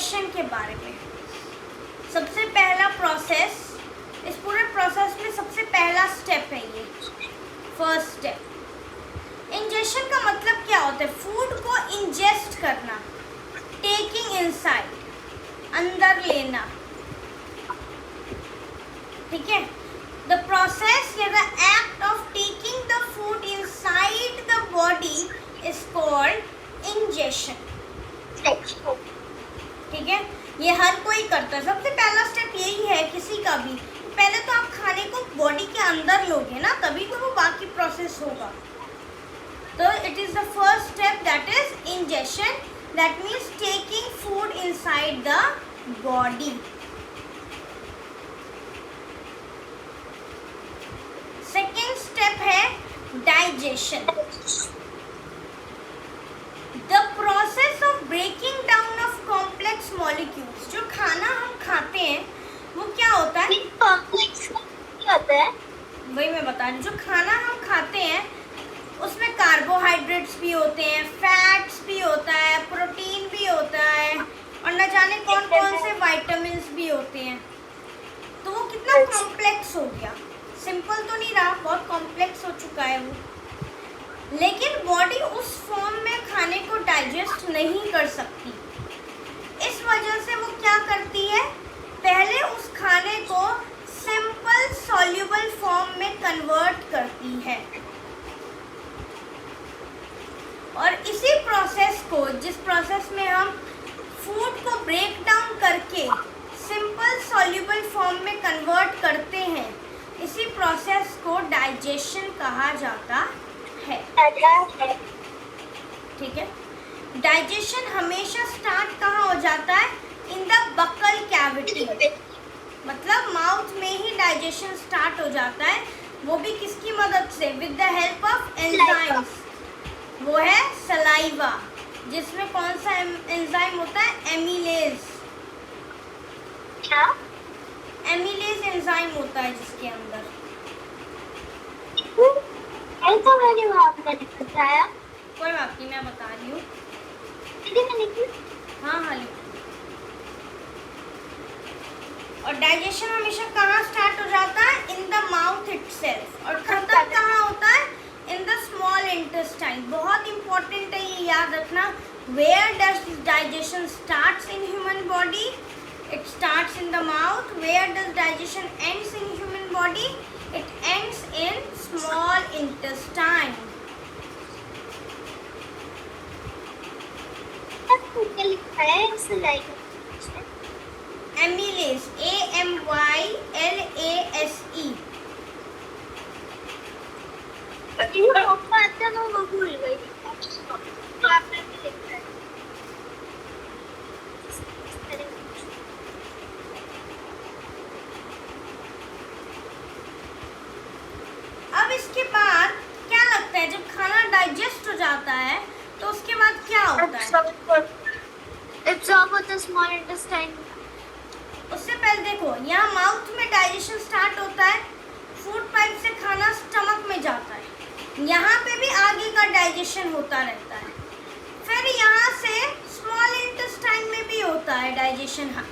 Ingestion के बारे में। सबसे पहला प्रोसेस, इस पूरे प्रोसेस में सबसे पहला स्टेप है ये, फर्स्ट स्टेप। इंजेशन का मतलब क्या होता है? फूड को इंजेस्ट करना, टेकिंग इनसाइड, अंदर लेना, ठीक है। द प्रोसेस या the act of taking the food inside the body is called ingestion, ठीक है। ये हर कोई करता है। सबसे पहला स्टेप यही है किसी का भी, पहले तो आप खाने को बॉडी के अंदर लोगे ना, तभी तो वो बाकी प्रोसेस होगा। तो it is the first step, that is ingestion, that means taking food inside the body. Second step है digestion, the process of breaking down of complex molecules. जो खाना हम खाते हैं वो क्या होता है? कॉम्प्लेक्स क्या होता है? वही मैं बता रही हूँ। जो खाना हम खाते हैं उसमें कार्बोहाइड्रेट्स भी होते हैं, फैट्स भी होता है, प्रोटीन भी होता है, और न जाने कौन कौन से विटामिन्स भी होते हैं। तो वो कितना कॉम्प्लेक्स हो गया, सिंपल तो नहीं रहा, बहुत कॉम्प्लेक्स हो चुका है वो। लेकिन बॉडी उस फॉर्म में खाने को डाइजेस्ट नहीं कर सकती। इस वजह से वो क्या करती है? पहले उस खाने को सिंपल सॉल्युबल फॉर्म में कन्वर्ट करती है, और इसी प्रोसेस को, जिस प्रोसेस में हम फूड को ब्रेक डाउन करके सिंपल सॉल्युबल फॉर्म में कन्वर्ट करते हैं, इसी प्रोसेस को डाइजेशन कहा जाता है, ठीक है। डाइजेशन हमेशा स्टार्ट कहाँ हो जाता है? इन द बकल कैविटी, मतलब माउथ में ही डाइजेशन स्टार्ट हो जाता है। वो भी किसकी मदद से? With the help of enzymes. वो है सलाइवा, जिसमें कौन सा एंजाइम होता है? एमिलेज। क्या? एमिलेज एंजाइम होता है जिसके अंदर। ऐसा मैंने वहाँ पे बताया। कोई बात नहीं, मैं बता रही हूँ। हाँ हाँ लिखो। और डाइजेशन हमेशा कहाँ स्टार्ट हो जाता है? इन द माउथ इटसेल्फ, और खत्म कहाँ होता है? In the small intestine. बहुत इंपॉर्टेंट है ये याद रखना। Where does digestion starts in human body? It starts in the mouth. Where does digestion ends in human body? It ends in small intestine. लिखा है सलाइवा, एमिलेज, AMYLASE। वो भूल गई। आपने भी लिखा है। अब इसके बाद क्या लगता है, जब खाना डाइजेस्ट हो जाता है तो उसके बाद क्या होता है? एब्जॉर्ब होता है स्मॉल इंटेस्टाइन। उससे पहले देखो, यहाँ माउथ में डाइजेशन स्टार्ट होता है, फूड पाइप से खाना स्टमक में जाता है, यहाँ पे भी आगे का डाइजेशन होता रहता है। फिर यहाँ से स्मॉल इंटेस्टाइन में भी होता है डाइजेशन। हाँ,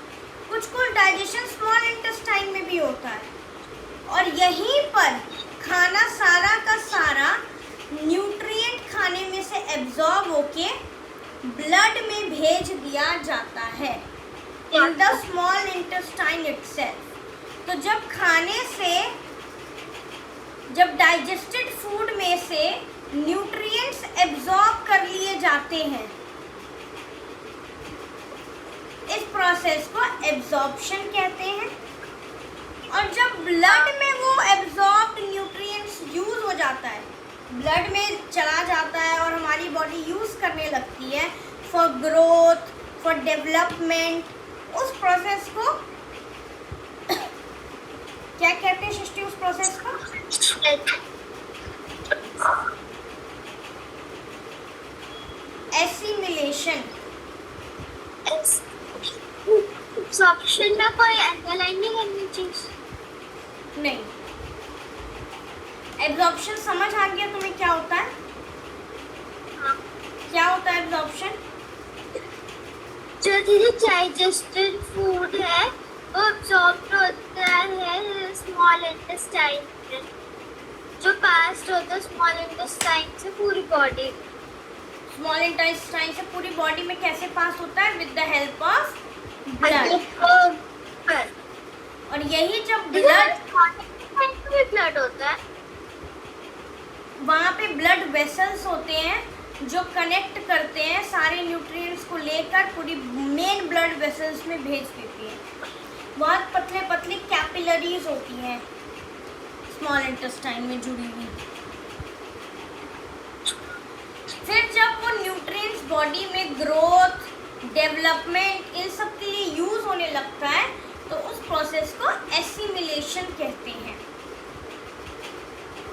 कुछ डाइजेशन स्मॉल इंटेस्टाइन में भी होता है, और यहीं पर खाना सारा का सारा न्यूट्रिएंट खाने में से एब्जॉर्ब होके ब्लड में भेज दिया जाता है in the small intestine itself. तो जब खाने से, जब डाइजेस्टेड फूड में से न्यूट्रिएंट्स एब्जॉर्ब कर लिए जाते हैं, इस प्रोसेस को एब्जॉर्प्शन कहते हैं। और जब ब्लड में वो एब्जॉर्ब्ड न्यूट्रिएंट्स यूज हो जाता है, ब्लड में चला जाता है और हमारी बॉडी यूज करने लगती है फॉर ग्रोथ, फॉर डेवलपमेंट, उस प्रोसेस को क्या कहते हैं सृष्टि? उस प्रोसेस को एसिमिलेशन। एब्जॉर्प्शन में कोई अंडरलाइन नहीं करनी चाहिए? नहीं, एब्जॉर्प्शन समझ आ गया तुम्हें क्या होता है? हाँ। क्या होता है एब्जॉर्प्शन? जो दीदी डाइजेस्टेड फूड है वो अब्सॉर्ब होता है स्मॉल इंटेस्टाइन में, जो पास होता है स्मॉल इंटेस्टाइन से पूरी बॉडी। स्मॉल इंटेस्टाइन से पूरी बॉडी में कैसे पास होता है? With the help of blood. और यही जब ब्लड होता है, वहाँ पे ब्लड वेसल्स होते हैं जो कनेक्ट करते हैं सारे न्यूट्रिएंट्स को लेकर पूरी मेन ब्लड वेसल्स में भेज देती है। बहुत पतले पतले कैपिलरीज होती हैं स्मॉल इंटेस्टाइन में जुड़ी हुई। फिर जब वो न्यूट्रिएंट्स बॉडी में ग्रोथ, डेवलपमेंट, इन सब के लिए यूज होने लगता है तो उस प्रोसेस को एसिमिलेशन कहते हैं।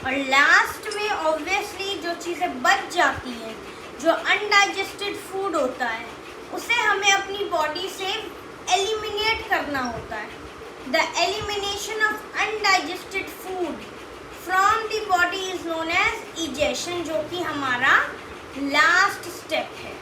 और लास्ट में ऑब्वियसली जो चीज़ें बच जाती हैं, जो अनडाइजेस्टेड फूड होता है, उसे हमें अपनी बॉडी से एलिमिनेट करना होता है। The elimination of undigested food from the body is known as egestion, जो कि हमारा लास्ट स्टेप है।